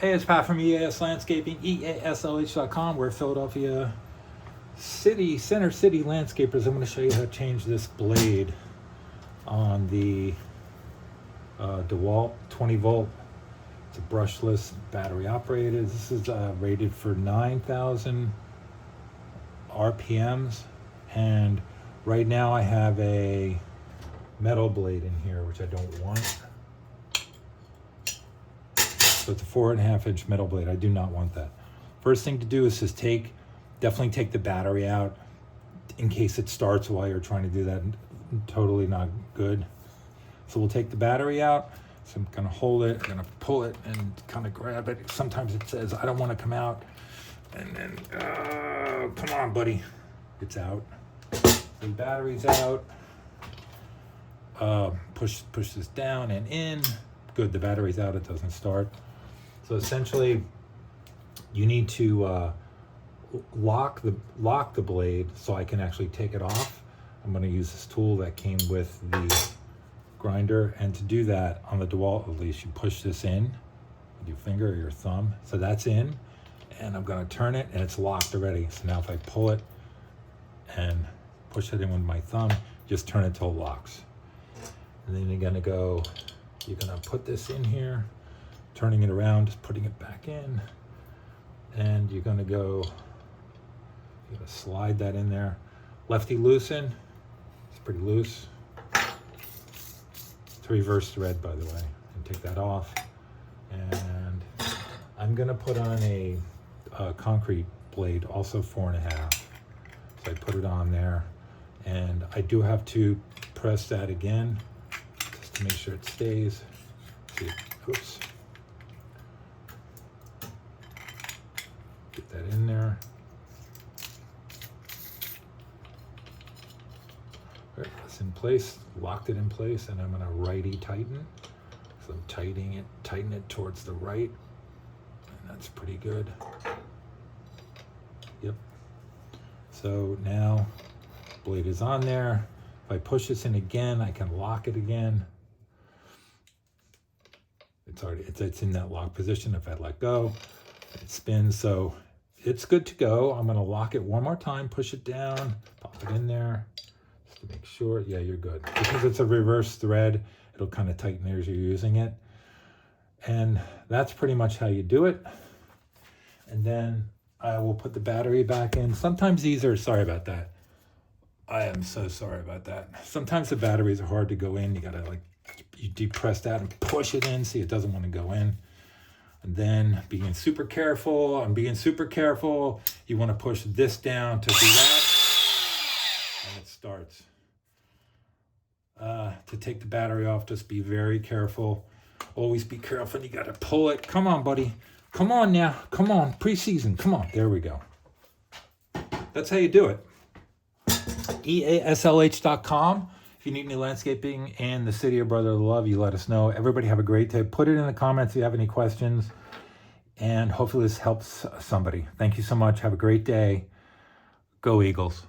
Hey, it's Pat from EAS Landscaping, EASLH.com. We're Philadelphia Center City landscapers. I'm going to show you how to change this blade on the DeWalt 20 volt. It's a brushless battery operated. This is rated for 9,000 RPMs. And right now I have a metal blade in here, which I don't want. So it's a 4.5 inch metal blade. I do not want that. First thing to do is just definitely take the battery out in case it starts while you're trying to do that. Totally not good. So we'll take the battery out. So I'm gonna hold it, I'm gonna pull it and kind of grab it. Sometimes it says, I don't wanna come out. And then, come on, buddy. It's out. The battery's out. Push this down and in. Good, the battery's out, it doesn't start. So essentially, you need to lock the blade so I can actually take it off. I'm going to use this tool that came with the grinder, and to do that on the DeWalt, at least, you push this in with your finger or your thumb. So that's in, and I'm going to turn it, and it's locked already. So now if I pull it and push it in with my thumb, just turn it till it locks. And then you're going to put this in here, turning it around, just putting it back in, and you're going to slide that in there. Lefty loosen, it's pretty loose. It's a reverse thread, by the way, and take that off. And I'm going to put on a concrete blade, also 4.5. So I put it on there, and I do have to press that again just to make sure it stays. See, oops. Get that in there. All right, that's in place, locked it in place, and I'm gonna righty tighten. So I'm tighten it towards the right, and that's pretty good. Yep. So now, blade is on there. If I push this in again, I can lock it again. It's in that lock position. If I let go, it spins, so it's good to go. I'm gonna lock it one more time, push it down, pop it in there, just to make sure. Yeah, you're good. Because it's a reverse thread, it'll kind of tighten as you're using it. And that's pretty much how you do it. And then I will put the battery back in. Sometimes these are, sorry about that. I am so sorry about that. Sometimes the batteries are hard to go in. You gotta you depress that and push it in. See, it doesn't want to go in. And then being super careful, you want to push this down to do that, and it starts. To take the battery off, just be very careful. Always be careful, and you got to pull it. Come on, buddy. Come on now. Come on, preseason. Come on. There we go. That's how you do it. EASLH.com. If you need any landscaping in the city of brotherly love, you let us know. Everybody have a great day. Put it in the comments if you have any questions. And hopefully this helps somebody. Thank you so much. Have a great day. Go Eagles.